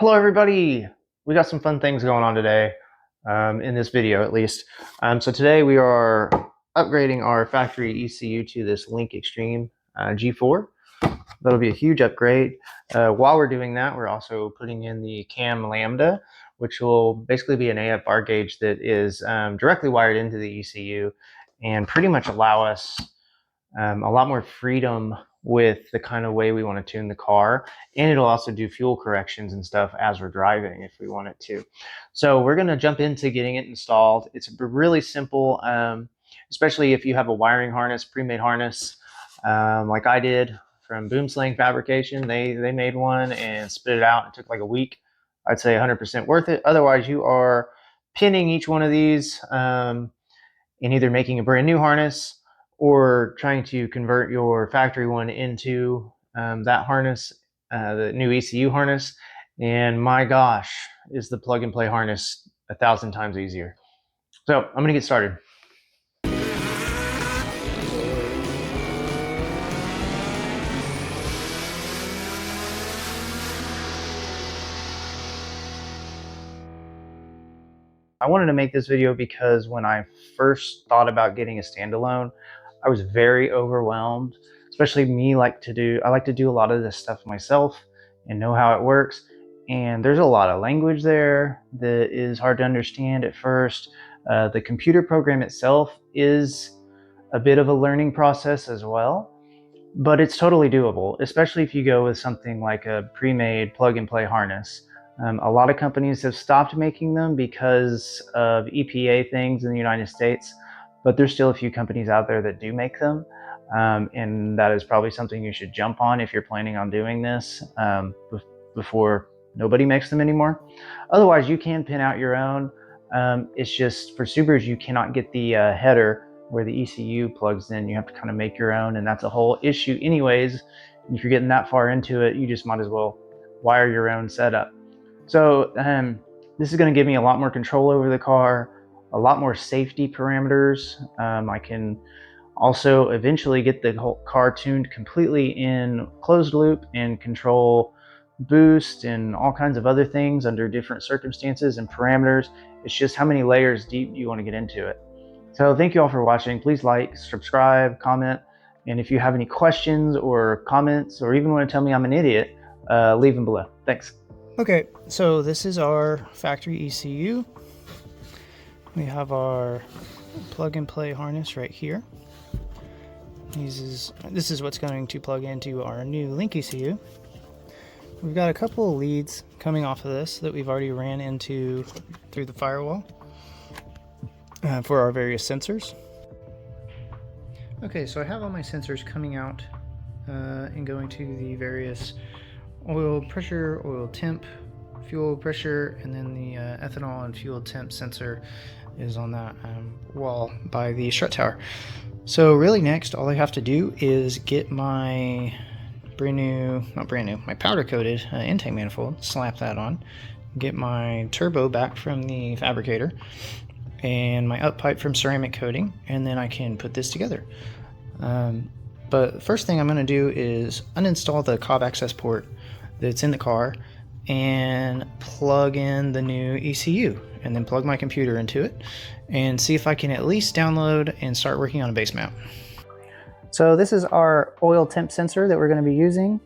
Hello everybody! We got some fun things going on today, in this video at least. So today we are upgrading our factory ECU to this Link Extreme G4. That'll be a huge upgrade. While we're doing that, we're also putting in the Cam Lambda, which will basically be an AFR gauge that is directly wired into the ECU and pretty much allow us a lot more freedom with the kind of way we want to tune the car, and it'll also do fuel corrections and stuff as we're driving if we want it to. So we're going to jump into getting it installed. It's really simple, especially if you have a wiring harness, pre-made harness, like I did from Boomslang Fabrication. They made one and spit it out. It took like a week. I'd say 100% worth it. Otherwise, you are pinning each one of these and either making a brand new harness or trying to convert your factory one into that harness, the new ECU harness. And my gosh, is the plug and play harness 1,000 times easier. So I'm gonna get started. I wanted to make this video because when I first thought about getting a standalone, I was very overwhelmed. Especially me, I like to do a lot of this stuff myself and know how it works. And there's a lot of language there that is hard to understand at first. The computer program itself is a bit of a learning process as well, but it's totally doable, especially if you go with something like a pre-made plug-and-play harness. A lot of companies have stopped making them because of EPA things in the United States, but there's still a few companies out there that do make them, and that is probably something you should jump on if you're planning on doing this before nobody makes them anymore. Otherwise, you can pin out your own. It's just for Subarus, you cannot get the header where the ECU plugs in. You have to kind of make your own, and that's a whole issue anyways. If you're getting that far into it, you just might as well wire your own setup. So this is going to give me a lot more control over the car, a lot more safety parameters. I can also eventually get the whole car tuned completely in closed loop and control boost and all kinds of other things under different circumstances and parameters. It's just how many layers deep do you want to get into it. So thank you all for watching. Please like, subscribe, comment, and if you have any questions or comments or even want to tell me I'm an idiot, leave them below. Thanks. Okay, so this is our factory ECU. We have our plug and play harness right here. This is what's going to plug into our new Link ECU. We've got a couple of leads coming off of this that we've already ran into through the firewall for our various sensors. Okay, so I have all my sensors coming out and going to the various oil pressure, oil temp, fuel pressure, and then the ethanol and fuel temp sensor is on that wall by the strut tower. So really next, all I have to do is get my my powder coated intake manifold, slap that on, get my turbo back from the fabricator, and my up pipe from ceramic coating, and then I can put this together. But the first thing I'm going to do is uninstall the cob access port that's in the car and plug in the new ECU, and then plug my computer into it and see if I can at least download and start working on a base mount. So this is our oil temp sensor that we're going to be using,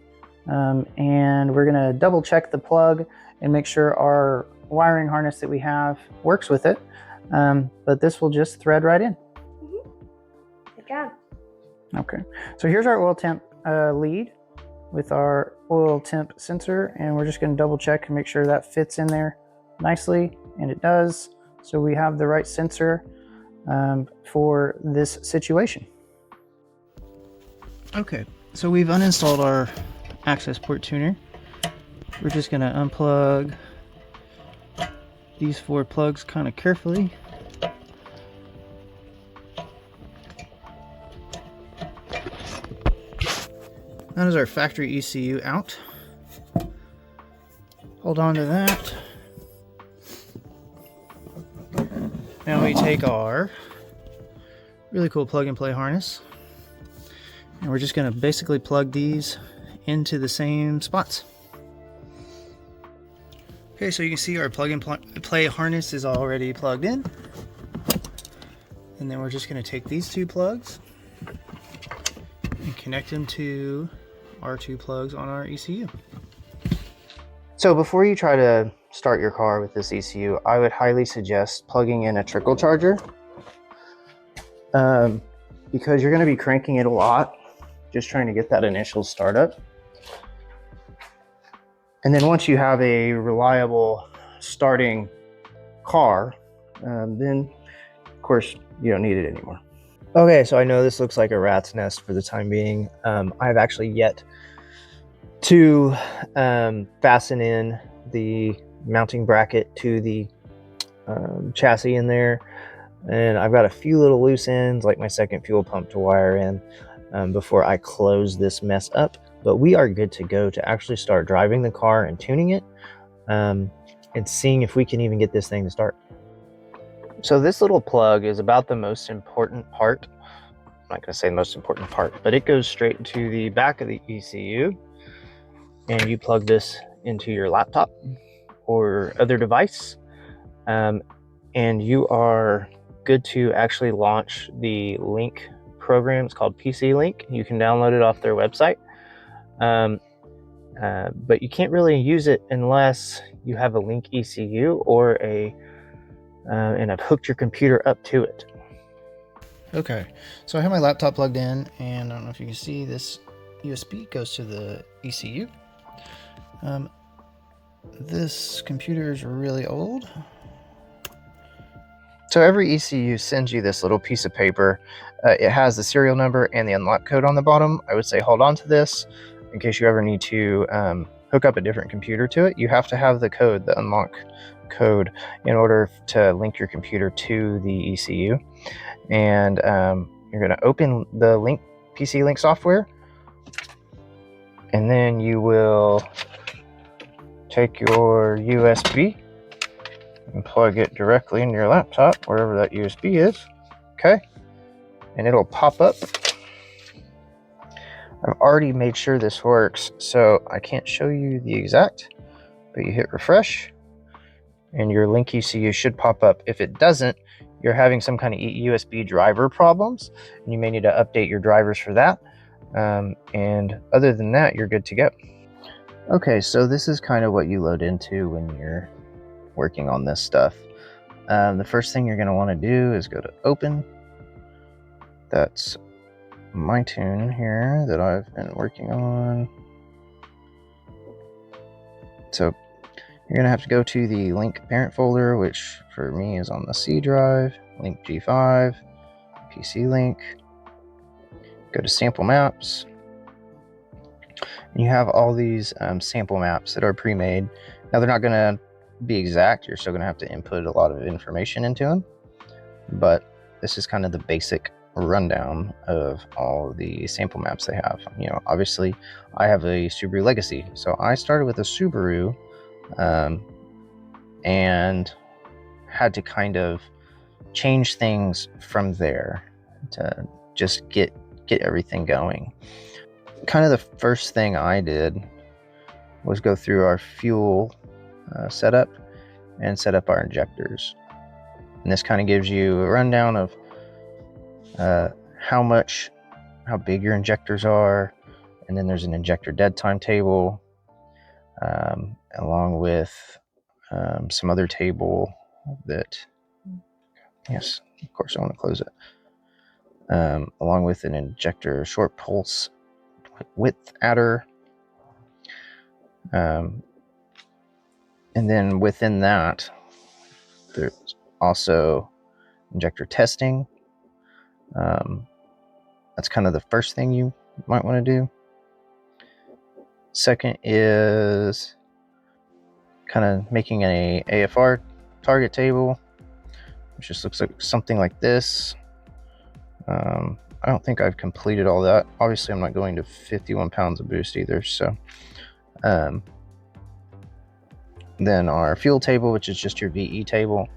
and we're going to double check the plug and make sure our wiring harness that we have works with it, but this will just thread right in. Good job. Okay, so here's our oil temp lead with our oil temp sensor, and we're just going to double check and make sure that fits in there nicely, and it does. So we have the right sensor for this situation. Okay, so we've uninstalled our access port tuner. We're just going to unplug these 4 plugs kind of carefully. That is our factory ECU out. Hold on to that. Now we take our really cool plug and play harness, and we're just going to basically plug these into the same spots. Okay, so you can see our plug and play harness is already plugged in. And then we're just going to take these two plugs and connect them to our two plugs on our ECU. So before you try to start your car with this ECU, I would highly suggest plugging in a trickle charger, because you're going to be cranking it a lot, just trying to get that initial startup. And then once you have a reliable starting car, then of course you don't need it anymore. Okay, so I know this looks like a rat's nest for the time being. I've actually yet to fasten in the mounting bracket to the chassis in there, and I've got a few little loose ends like my second fuel pump to wire in before I close this mess up. But we are good to go to actually start driving the car and tuning it, and seeing if we can even get this thing to start. So this little plug is about the most important part. I'm not going to say the most important part, but it goes straight into the back of the ECU, and you plug this into your laptop or other device, and you are good to actually launch the Link program. It's called PC Link. You can download it off their website, but you can't really use it unless you have a Link ECU or and I've hooked your computer up to it. Okay, so I have my laptop plugged in, and I don't know if you can see this USB goes to the ECU. This computer is really old. So every ECU sends you this little piece of paper. It has the serial number and the unlock code on the bottom. I would say hold on to this in case you ever need to hook up a different computer to it. You have to have the code, the unlock code, in order to link your computer to the ECU. And you're going to open the Link PC Link software, and then you will take your USB and plug it directly into your laptop, wherever that USB is. Okay, and it'll pop up. I've already made sure this works, so I can't show you the exact, but you hit refresh and your Link ECU should pop up. If it doesn't, you're having some kind of USB driver problems, and you may need to update your drivers for that. And other than that, you're good to go. Okay, so this is kind of what you load into when you're working on this stuff. The first thing you're going to want to do is go to Open. That's my tune here that I've been working on. So you're going to have to go to the Link parent folder, which for me is on the C drive, Link G5, PC Link. Go to Sample Maps. And you have all these sample maps that are pre-made. Now they're not going to be exact. You're still going to have to input a lot of information into them. But this is kind of the basic rundown of all the sample maps they have. You know, obviously I have a Subaru Legacy, so I started with a Subaru and had to kind of change things from there to just get everything going. Kind of the first thing I did was go through our fuel setup and set up our injectors. And this kind of gives you a rundown of how big your injectors are, and then there's an injector dead time table, along with some other table that, yes, of course I want to close it, along with an injector short pulse width adder, and then within that there's also injector testing. That's kind of the first thing you might want to do. Second is kind of making an AFR target table, which just looks like something like this. I don't think I've completed all that. Obviously I'm not going to 51 pounds of boost either. So then our fuel table, which is just your VE table,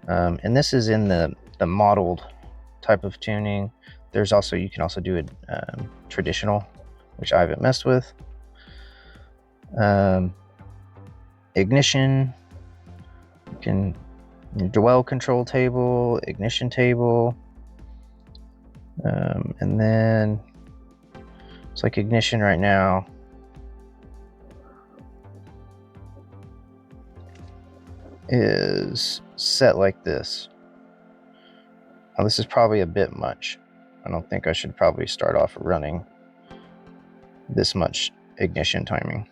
and this is in the modeled type of tuning. There's also, you can also do a traditional, which I haven't messed with. ignition, you can dwell control table, ignition table, and then it's like ignition right now is set like this. Now this is probably a bit much. I don't think I should probably start off running this much ignition timing.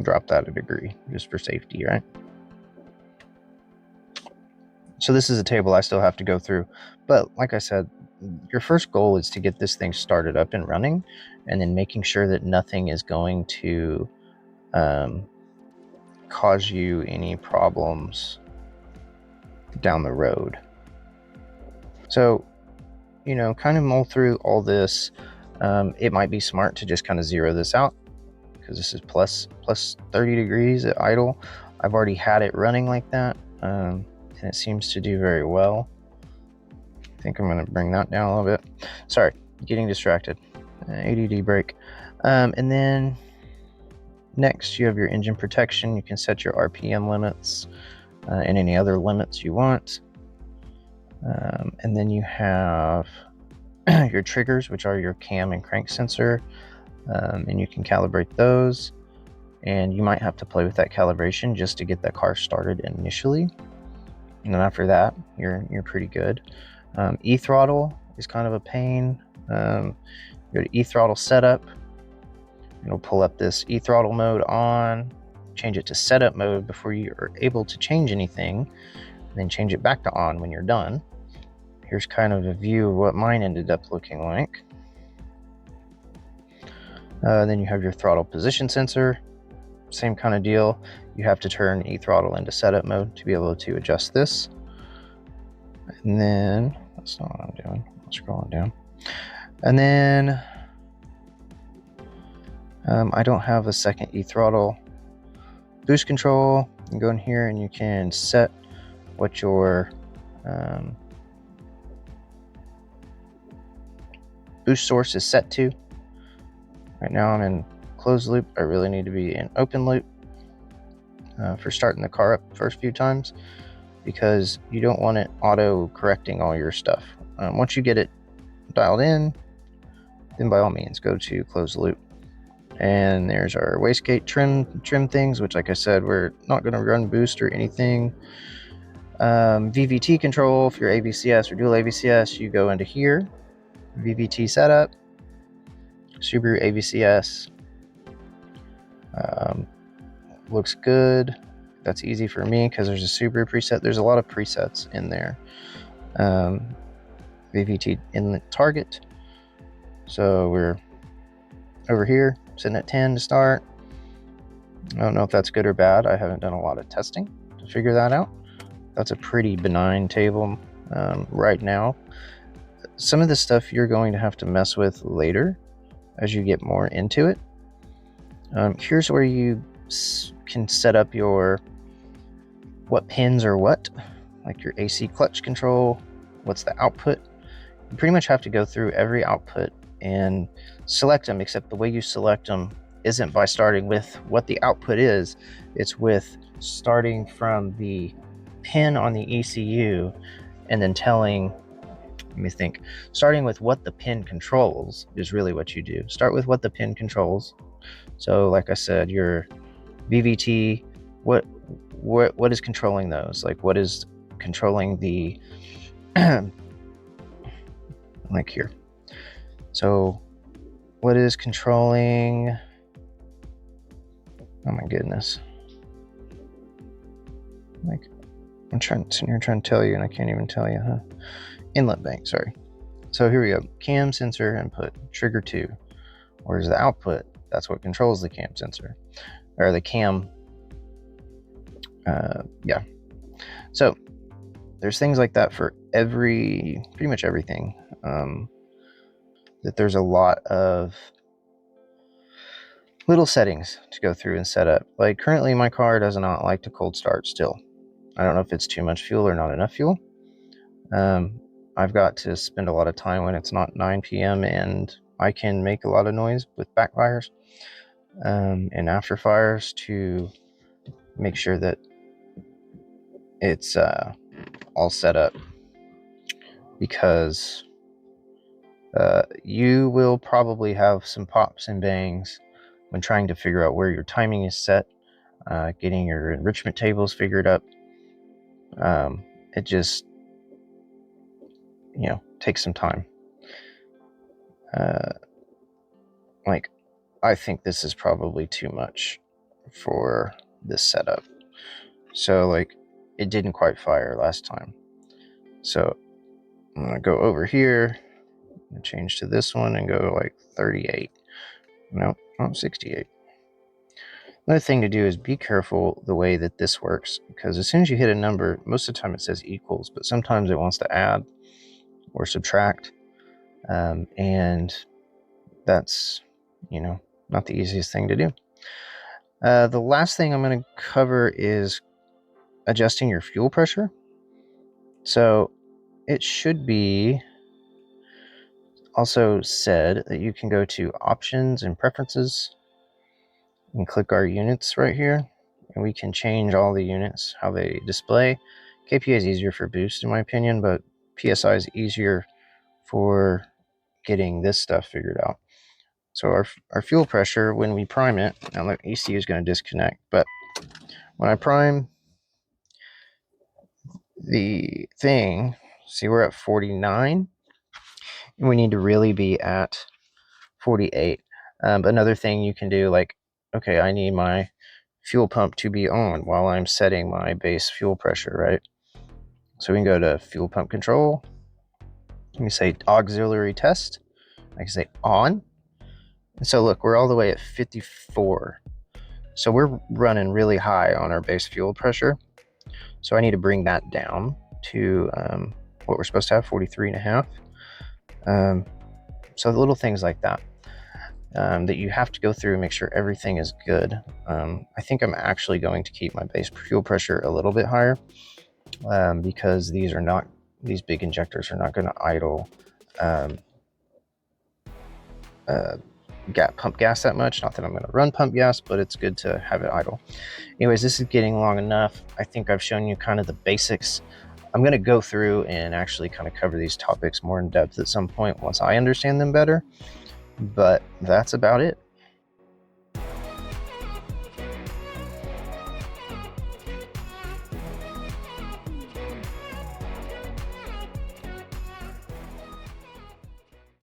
Drop that a degree just for safety, right? So this is a table I still have to go through, but like I said, your first goal is to get this thing started up and running, and then making sure that nothing is going to cause you any problems down the road. So, you know, kind of mull through all this. It might be smart to just kind of zero this out, because this is plus 30 degrees at idle. I've already had it running like that, and it seems to do very well. I think I'm going to bring that down a little bit. Sorry, getting distracted. ADD break. And then next you have your engine protection. You can set your RPM limits and any other limits you want. And then you have your triggers, which are your cam and crank sensor, and you can calibrate those. And you might have to play with that calibration just to get that car started initially. And then after that, you're pretty good. E-throttle is kind of a pain. Go to e-throttle setup. It'll pull up this e-throttle mode on, change it to setup mode before you are able to change anything, and then change it back to on when you're done. Here's kind of a view of what mine ended up looking like. Then you have your throttle position sensor. Same kind of deal. You have to turn e-throttle into setup mode to be able to adjust this. And then, that's not what I'm doing. I'm scrolling down. And then, I don't have a second e-throttle. Boost control, you can go in here and you can set what your boost source is set to. Right now I'm in closed loop. I really need to be in open loop for starting the car up the first few times, because you don't want it auto correcting all your stuff. Once you get it dialed in, then by all means go to closed loop. And there's our wastegate trim things, which, like I said, we're not going to run boost or anything. VVT control, if you're ABCS or dual ABCS, you go into here, VVT setup, Subaru ABCS. Looks good. That's easy for me because there's a Subaru preset. There's a lot of presets in there. VVT inlet target. So we're over here, sitting at 10 to start. I don't know if that's good or bad. I haven't done a lot of testing to figure that out. That's a pretty benign table right now. Some of the stuff you're going to have to mess with later as you get more into it. Here's where you can set up your what pins are what, like your AC clutch control, what's the output. You pretty much have to go through every output and select them, except the way you select them isn't by starting with what the output is. It's with starting from the pin on the ECU and then telling, let me think, starting with what the pin controls is really what you do. Start with what the pin controls. So like I said, your VVT, what is controlling those? Like what is controlling the like here. So what is controlling, oh my goodness, like I'm sitting here trying to tell you and I can't even tell you, huh? Inlet bank, sorry. So here we go, cam sensor input, trigger 2. Where's the output? That's what controls the cam sensor, or the cam. Yeah. So there's things like that for pretty much everything. That there's a lot of little settings to go through and set up. Like currently my car does not like to cold start still. I don't know if it's too much fuel or not enough fuel. I've got to spend a lot of time when it's not 9 p.m. and I can make a lot of noise with backfires. and after fires to make sure that it's all set up, because you will probably have some pops and bangs when trying to figure out where your timing is set, getting your enrichment tables figured up. It just, takes some time. Like, I think this is probably too much for this setup. So, like, it didn't quite fire last time. So I'm gonna go over here and change to this one and go like 38. No, 68. Another thing to do is be careful the way that this works, because as soon as you hit a number, most of the time it says equals, but sometimes it wants to add or subtract. And that's, not the easiest thing to do. The last thing I'm going to cover is adjusting your fuel pressure. So it should be also said that you can go to options and preferences and click our units right here, and we can change all the units, how they display. KPA is easier for boost in my opinion, but PSI is easier for getting this stuff figured out. So our fuel pressure, when we prime it, now the ECU is going to disconnect, but when I prime the thing, see, we're at 49, and we need to really be at 48. Another thing you can do, like, okay, I need my fuel pump to be on while I'm setting my base fuel pressure, right? So we can go to fuel pump control. Let me say auxiliary test. I can say on. And so look, we're all the way at 54. So we're running really high on our base fuel pressure. So I need to bring that down to what we're supposed to have, 43.5. So the little things like that. That you have to go through and make sure everything is good. I think I'm actually going to keep my base fuel pressure a little bit higher, because these big injectors are not going to idle pump gas that much. Not that I'm going to run pump gas, but it's good to have it idle. Anyways, this is getting long enough. I think I've shown you kind of the basics. I'm going to go through and actually kind of cover these topics more in depth at some point once I understand them better. But that's about it.